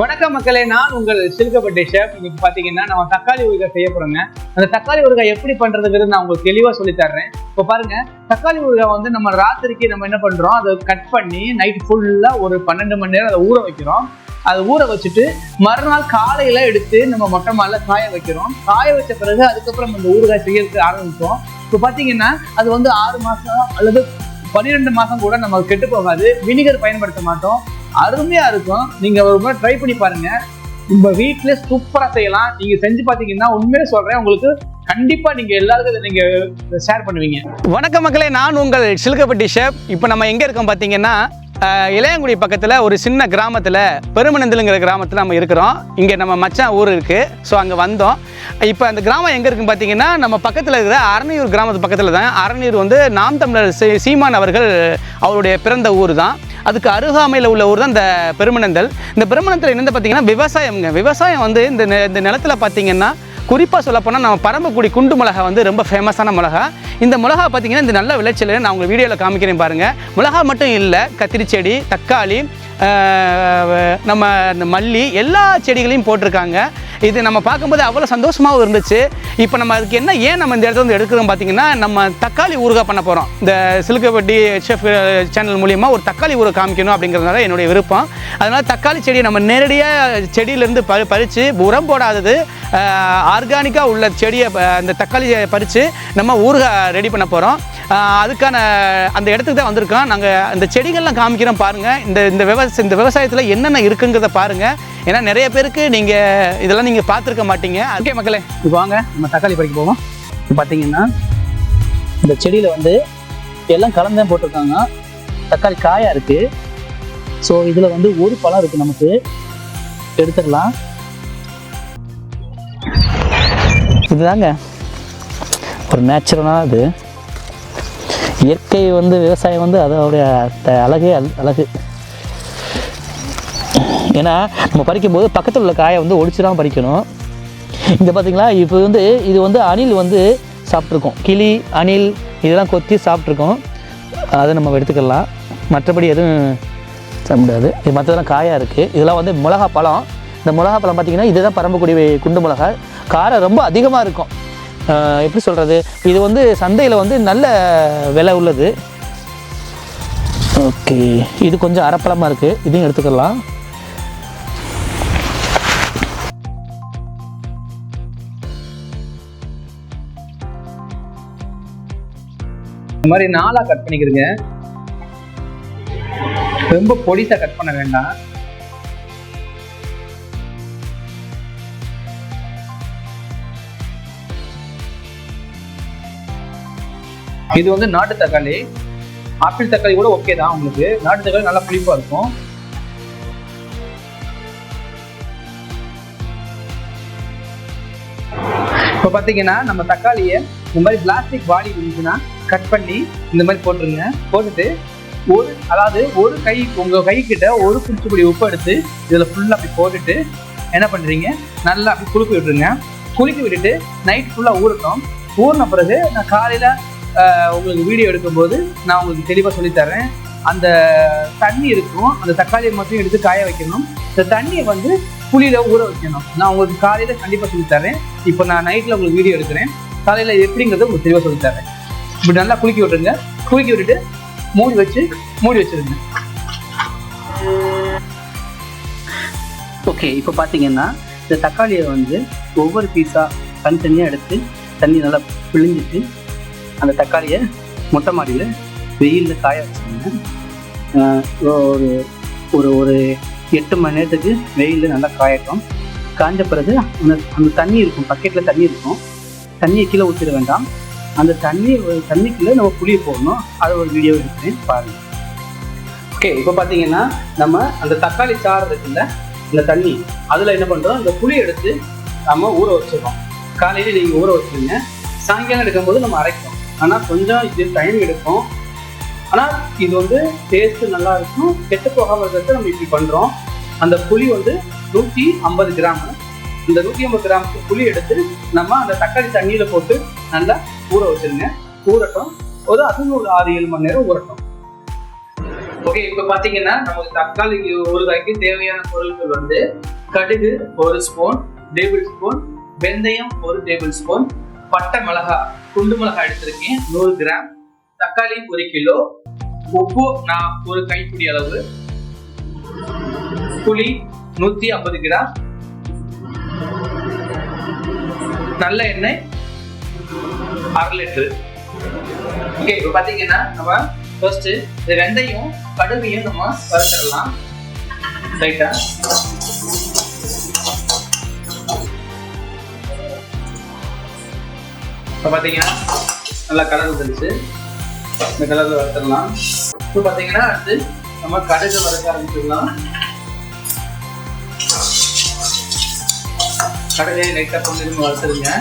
வணக்கம் மக்களே, நான் உங்கள் சிலுக்கப்பட்டி ஷெஃப். இன்னைக்கு பாத்தீங்கன்னா நம்ம தக்காளி ஊறுகாய் செய்ய போறோங்க. அந்த தக்காளி ஊறுகாய் எப்படி பண்றதுங்கிறது நான் உங்களுக்கு தெளிவா சொல்லி தர்றேன். இப்போ பாருங்க, தக்காளி ஊறுகாய் வந்து நம்ம ராத்திரிக்கு நம்ம என்ன பண்றோம், அதை கட் பண்ணி நைட் ஃபுல்லா ஒரு 12 மணி நேரம் அதை ஊற வைக்கிறோம். அதை ஊற வச்சுட்டு மறுநாள் காலையில எடுத்து நம்ம மொட்டை மாலை காய வைக்கிறோம். காய வச்ச பிறகு அதுக்கப்புறம் இந்த ஊறுகாய் செய்யறதுக்கு ஆரம்பிப்போம். இப்போ பாத்தீங்கன்னா அது வந்து 6 மாசம் அல்லது 12 மாசம் கூட நம்ம கெட்டு போகாது. வினிகர் பயன்படுத்த மாட்டோம். அருமையா இருக்கும். நீங்க ஒரு முறை ட்ரை பண்ணி பாருங்க. உங்க வீட்டுல சூப்பரா செய்யலாம். நீங்க செஞ்சு பாத்தீங்கன்னா உண்மையிலே சொல்றேன், உங்களுக்கு கண்டிப்பா நீங்க எல்லாருக்கும் நீங்க ஷேர் பண்ணுவீங்க. வணக்கம் மக்களே, நான் உங்கள் சிலுக்கப்பட்டி ஷெஃப். இப்போ நம்ம எங்க இருக்கோம் பாத்தீங்கன்னா, இளையங்குடி பக்கத்தில் ஒரு சின்ன கிராமத்தில், பெருமனந்தலுங்கிற கிராமத்தில் நம்ம இருக்கிறோம். இங்கே நம்ம மச்சான் ஊர் இருக்குது. ஸோ அங்கே வந்தோம். இப்போ அந்த கிராமம் எங்கே இருக்குன்னு பார்த்தீங்கன்னா, நம்ம பக்கத்தில் இருக்கிற அரணியூர் கிராமத்து பக்கத்தில் தான். அரணியூர் வந்து நாம் தமிழர் சீமான் அவர்கள் அவருடைய பிறந்த ஊர் தான். அதுக்கு அருகாமையில் உள்ள ஊர் தான் இந்த பெருமனந்தல். இந்த பெருமனந்தல் என்னென்னு பார்த்தீங்கன்னா விவசாயம்ங்க. விவசாயம் வந்து இந்த நிலத்தில் பார்த்தீங்கன்னா, குறிப்பாக சொல்லப்போனால் நம்ம பரம்பக்குடி குண்டு மிளகா வந்து ரொம்ப ஃபேமஸான மிளகா. இந்த மிளகா பார்த்தீங்கன்னா இந்த நல்ல விளைச்சல் நான் உங்களுக்கு வீடியோவில் காமிக்கிறேன் பாருங்கள். மிளகா மட்டும் இல்லை, கத்திரி செடி, தக்காளி, நம்ம இந்த மல்லி, எல்லா செடிகளையும் போட்டிருக்காங்க. இது நம்ம பார்க்கும்போது அவ்வளோ சந்தோஷமாகவும் இருந்துச்சு. இப்போ நம்ம அதுக்கு ஏன் நம்ம இந்த இடத்துல வந்து எடுக்கிறோம் பார்த்தீங்கன்னா, நம்ம தக்காளி ஊறுகாய் பண்ண போகிறோம். இந்த சிலுக்கப்பட்டி ஷெஃப் சேனல் மூலிமா ஒரு தக்காளி ஊறுகாய் காமிக்கணும் அப்படிங்கிறதுனால என்னுடைய விருப்பம். அதனால் தக்காளி செடியை நம்ம நேரடியாக செடியிலேருந்து பறித்து, உரம் போடாதது ஆர்கானிக்காக உள்ள செடியை, அந்த தக்காளியை பறித்து நம்ம ஊறுகாய் ரெடி பண்ண போகிறோம். அதுக்கான அந்த இடத்துக்கு தான் வந்திருக்கோம். நாங்கள் அந்த செடிகள்லாம் காமிக்கிறோம் பாருங்கள். இந்த விவசாயத்தில் என்னென்ன இருக்குங்கிறத பாருங்கள். ஏன்னா நிறைய பேருக்கு இதெல்லாம் நீங்கள் பார்த்துருக்க மாட்டீங்க. ஓகே மக்களே, இப்போ வாங்க நம்ம தக்காளி பறிக்க போவோம். இப்போ பார்த்தீங்கன்னா இந்த செடியில் வந்து எல்லாம் கலந்தான் போட்டிருக்காங்க. தக்காளி காயாக இருக்குது. ஸோ இதில் வந்து ஒரு பழம் இருக்குது, நமக்கு எடுத்துக்கலாம். இதுதாங்க ஒரு நேச்சுரலான இது. இயற்கை வந்து விவசாயம் வந்து அதோடைய அழகே அழகு. ஏன்னா நம்ம பறிக்கும்போது பக்கத்தில் உள்ள காயை வந்து ஒடிச்சு தான் பறிக்கணும். இந்த பார்த்தீங்களா, இப்போ வந்து இது வந்து அணில் வந்து சாப்பிட்ருக்கோம். கிளி, அணில் இதெல்லாம் கொத்தி சாப்பிட்ருக்கோம். அதை நம்ம எடுத்துக்கலாம். மற்றபடி எதுவும் சாப்பிட முடியாது. இது மற்றதெல்லாம் காயாக இருக்குது. இதெல்லாம் வந்து மிளகா பழம். இந்த மிளகா பழம் பார்த்திங்கன்னா இதுதான் பரம்பக்குடி குண்டு மிளகா. காரம் ரொம்ப அதிகமாக இருக்கும். எப்படி சொல்கிறது, இது வந்து சந்தையில் வந்து நல்ல விலை உள்ளது. ஓகே, இது கொஞ்சம் அரைப்பழமாக இருக்குது. இதையும் எடுத்துக்கலாம். இந்த மாதிரி 4ஆ கட் பண்ணிக்கிறீங்க. ரொம்ப பொடிசா கட் பண்ண வேண்டாம். இது வந்து நாட்டு தக்காளி. ஆப்பிள் தக்காளி கூட ஓகே தான் உங்களுக்கு. நாட்டு தக்காளி நல்லா புளிப்பா இருக்கும். இப்போ பார்த்தீங்கன்னா நம்ம தக்காளியை இந்த மாதிரி பிளாஸ்டிக் பாடி இருந்துச்சுன்னா கட் பண்ணி இந்த மாதிரி போட்டுருங்க. போட்டுட்டு ஒரு கை, உங்கள் கை கிட்ட ஒரு குச்சிப்பொடி உப்பு எடுத்து இதில் ஃபுல்லாக அப்படி போட்டுட்டு என்ன பண்ணுறீங்க, நல்லா அப்படி குலுக்கி விட்டுருங்க. குலுக்கி விட்டுட்டு நைட் ஃபுல்லாக ஊறட்டும். ஊறின பிறகு நான் காலையில் உங்களுக்கு வீடியோ எடுக்கும்போது நான் உங்களுக்கு தெளிவாக சொல்லித்தரேன். அந்த தண்ணி இருக்கும், அந்த தக்காளியை மட்டும் எடுத்து காய வைக்கணும். இந்த தண்ணியை வந்து புளியில ஊற வைக்கணும். நான் உங்களுக்கு காலையில் கண்டிப்பாக சொல்லித்தரேன். இப்போ நான் நைட்டில் உங்களுக்கு வீடியோ எடுக்கிறேன். காலையில் எப்படிங்கிறத உங்களுக்கு தெளிவாக சொல்லித்தரேன். இப்படி நல்லா குலுக்கி விட்டுருங்க. குலுக்கி விட்டுட்டு மூடி வச்சிருங்க. ஓகே, இப்போ பார்த்தீங்கன்னா இந்த தக்காளியை வந்து ஒவ்வொரு பீஸாக தனித்தனியாக எடுத்து தண்ணி நல்லா பிழிஞ்சிட்டு அந்த தக்காளியை மொட்டை மாடியில் வெயிலில் காய வச்சுருங்க. ஒரு 8 மணி நேரத்துக்கு வெயிலில் நல்லா காயட்டும். காய்ஞ்ச பிறகு அந்த தண்ணி இருக்கும், பக்கெட்டில் தண்ணி இருக்கும். தண்ணியை கீழே ஊற்றிட வேண்டாம். அந்த தண்ணிக்குள்ளே நம்ம புளியை போடணும். அதை ஒரு வீடியோ எடுக்கிறேன் பாருங்கள். ஓகே, இப்போ பார்த்தீங்கன்னா நம்ம அந்த தக்காளி சாறு இருக்குல்ல, இந்த தண்ணி அதில் என்ன பண்ணுறோம், இந்த புளியை எடுத்து நம்ம ஊற வச்சிடறோம். காலையில் நீங்கள் ஊற வச்சுருங்க. சாயங்காலம் எடுக்கும்போது நம்ம அரைக்கிறோம். ஆனால் கொஞ்சம் இது டைம் எடுக்கும். ஆனால் இது வந்து டேஸ்ட்டு நல்லா இருக்கும். கெட்டு போகாமல் இருக்கிறத நம்ம இப்படி பண்ணுறோம். அந்த புளி வந்து 150 கிராம். இந்த 150 கிராமுக்கு புளி எடுத்து நம்ம அந்த தக்காளி தண்ணியில் போட்டு நல்லா ஊற வச்சுருங்க. ஊறட்டும். அதுவும் ஒரு 6-7 மணி நேரம் ஊறட்டும். ஓகே, இப்போ பாத்தீங்கன்னா நமக்கு தக்காளி ஊறுகாய்க்கு தேவையான பொருட்கள் வந்து கடுகு 1 ஸ்பூன் டேபிள் ஸ்பூன், வெந்தயம் 1 டேபிள் ஸ்பூன், பட்டை மிளகாய் குண்டு மிளகாய் எடுத்திருக்கேன் 100 கிராம், தக்காளி 1 கிலோ, உப்பு நான் 1 கைப்பிடி அளவு, புளி 150 கிராம், நல்ல எண்ணெய் 1/2 லிட்டர். ஓகே, இப்போ பாத்தீங்கன்னா நம்ம ஃபர்ஸ்ட் இந்த வெந்தயம் கடுகையும் நம்ம வறுத்துடலாம் ரைட்டா. இப்போ பாத்தீங்கன்னா நல்லா கலர் வந்துருச்சு, இந்த கலர்ல வறுத்துடலாம். இப்போ பாத்தீங்கன்னா அடுத்து நம்ம கடுகு வறுக்க ஆரம்பிச்சிடலாம். கடுகை லைட்டாக கொஞ்சம் வறுத்துருங்க.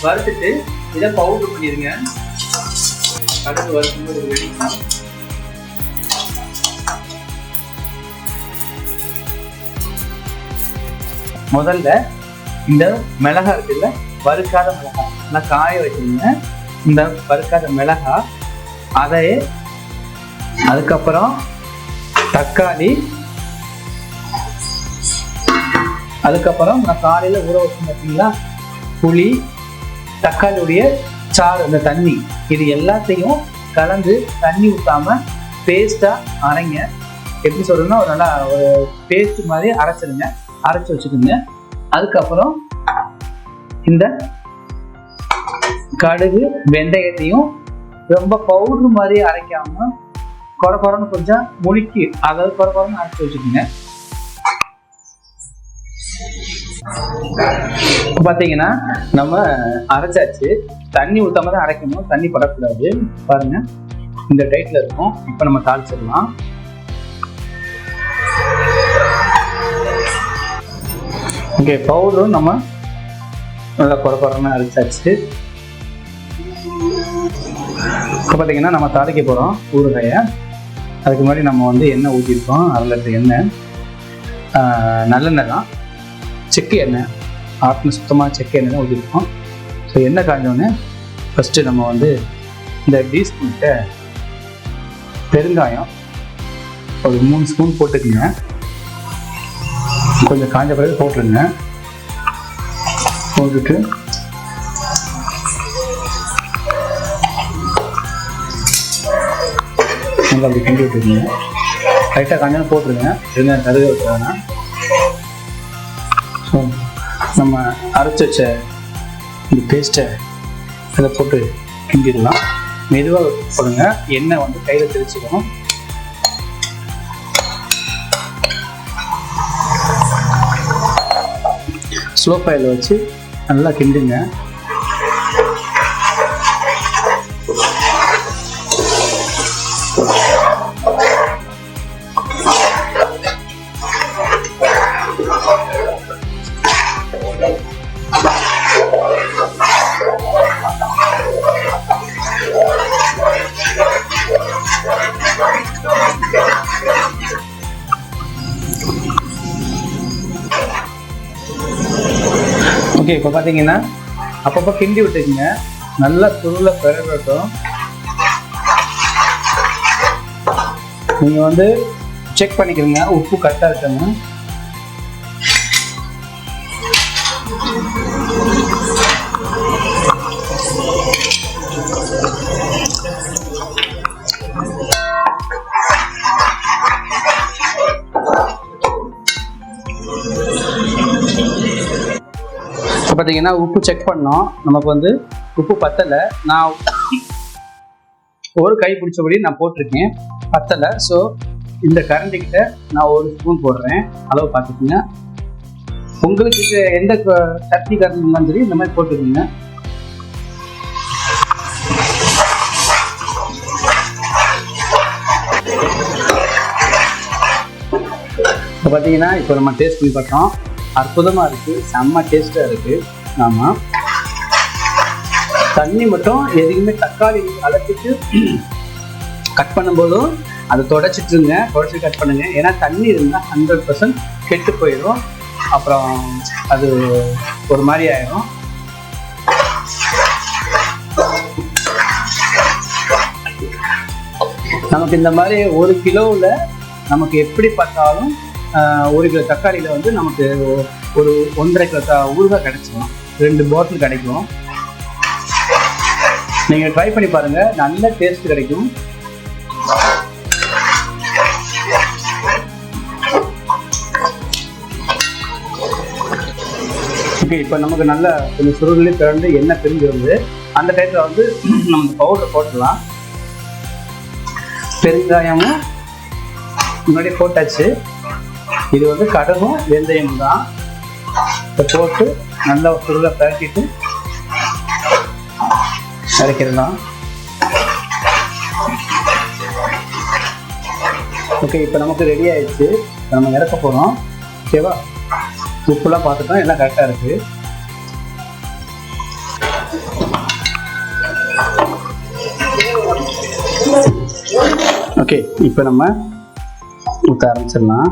வறுத்துட்டு இதை பவுடர் பண்ணிடுங்க. கடுகு வறுக்கும்போது வெடிக்கும். முதல்ல இந்த மிளகாய் இருக்குல்ல, வறுக்காத மிளகாய் நல்லா காய வச்சுருங்க. இந்த வறுக்காத மிளகாய் அதை, அதுக்கப்புறம் தக்காளி, அதுக்கப்புறம் நான் காலையில் ஊற வச்சு பார்த்தீங்களா புளி, தக்காளியுடைய சாறு, இந்த தண்ணி, இது எல்லாத்தையும் கலந்து தண்ணி ஊற்றாம பேஸ்டா அரைங்க. எப்படி சொல்றதுன்னா ஒரு நல்லா ஒரு பேஸ்ட் மாதிரி அரைச்சிருங்க, அரைச்சி வச்சுக்கோங்க. அதுக்கப்புறம் இந்த கடுகு வெந்தயத்தையும் ரொம்ப பவுடர் மாதிரி அரைக்காம குறை குறைன்னு கொஞ்சம் முழுக்கி, அதாவது குறை குறைன்னு அரைச்சி வச்சுக்கோங்க. பாத்தீங்கன்னா நம்ம அரைச்சாச்சு. தண்ணி ஊத்தாம தான் அரைக்கணும், தண்ணி படக்கூடாது. பாருங்க இந்த டைட்ல இருக்கும். இப்ப நம்ம தாளிச்சிடலாம். ஓகே, பவுடரும் நம்ம நல்லா குறைன்னு அரைச்சாச்சு. இப்போ பார்த்தீங்கன்னா நம்ம தாளிக்க போகிறோம் ஊறுகாயை. அதுக்கு முன்னாடி நம்ம வந்து எண்ணெய் ஊற்றிருக்கோம், 1/2 லிட்டர் எண்ணெய். நல்லெண்ணெய் தான், செக்கு எண்ணெய், ஆட்டின சுத்தமாக செக்கு எண்ணெய் தான் ஊற்றிருக்கோம். ஸோ எண்ணெய் காஞ்சோடனே ஃபஸ்ட்டு நம்ம வந்து இந்த டீஸ்பூன்கிட்ட பெருங்காயம் ஒரு 3 ஸ்பூன் போட்டுக்குங்க. கொஞ்சம் காஞ்ச பிறகு போட்டுருங்க. போட்டுட்டு நல்லா அப்படி கிண்டி விட்டுருங்க. லைட்டாக காஞ்சாலும் போட்டுருங்க, பெருங்காயம் கருக விட்டுறாங்க. ஸோ நம்ம அரைச்சி வச்ச இந்த பேஸ்ட்டை அதை போட்டு கிண்டிடலாம். மெதுவாக போடுங்க, எண்ணெய் வந்து கையில் தெளிச்சுக்கணும். ஸ்லோ ஃபயரில் வச்சு நல்லா கிண்டுங்க. ஓகே, இப்போ பார்த்தீங்கன்னா அப்பப்போ கிண்டி விட்டுக்குங்க, நல்லா துருள பெறட்டும். நீங்கள் வந்து செக் பண்ணிக்கிறீங்க உப்பு கரெக்டாக இருக்குன்னு. பார்த்தீங்கன்னா உப்பு செக் பண்ணோம், நமக்கு வந்து உப்பு பத்தலை. நான் ஒரு கை பிடிச்சபடி நான் போட்டிருக்கேன், பத்தலை. ஸோ இந்த கரண்டிக்கிட்ட நான் 1 ஸ்பூன் போடுறேன், அளவு பார்த்துக்குங்க. உங்களுக்கு எந்த சட்னி கரண்டி இருந்தாலும் சரி இந்த மாதிரி போட்டுக்குங்க. இப்போ பார்த்தீங்கன்னா இப்போ நம்ம டேஸ்ட் பண்ணி பார்த்தோம், அற்புதமாக இருக்குது, செம்ம டேஸ்ட்டாக இருக்குது. ஆமாம், தண்ணி மட்டும் எதுக்குமே தக்காளி அலசிட்டு கட் பண்ணும்போதும் அதை தொடச்சிட்டுருங்க, தொடச்சி கட் பண்ணுங்க. ஏன்னா தண்ணி இருந்தால் 100% கெட்டு போயிடும், அப்புறம் அது ஒரு மாதிரி ஆயிடும். நமக்கு இந்த மாதிரி 1 கிலோவில் நமக்கு எப்படி பார்த்தாலும் 1 கிலோ தக்காளியில் வந்து நமக்கு ஒரு 1.5 கிலோ ஊறுகாய் கிடைச்சிடும், 2 பாட்டில் கிடைக்கும். நீங்கள் ட்ரை பண்ணி பாருங்கள், நல்ல டேஸ்ட் கிடைக்கும். ஓகே, இப்போ நமக்கு நல்ல கொஞ்சம் சுருளி திறந்து எண்ணெய் பிரிஞ்சு வந்து அந்த டைத்தில் வந்து நம்ம பவுடர் போட்டுடலாம். பெருங்காயமும் முன்னாடி போட்டாச்சு. இது வந்து கடுகும் வெந்தயம் தான். இதை போட்டு நல்லா சுருளை பரட்டிட்டு இறக்கிடலாம். ஓகே, இப்போ நமக்கு ரெடி ஆயிடுச்சு. நம்ம இறக்க போகிறோம். ஓகேவா? உப்புலாம் பார்த்துட்டோம், எல்லாம் கரெக்டாக இருக்குது. ஓகே, இப்போ நம்ம ஊற்ற ஆரம்பிச்சிடலாம்.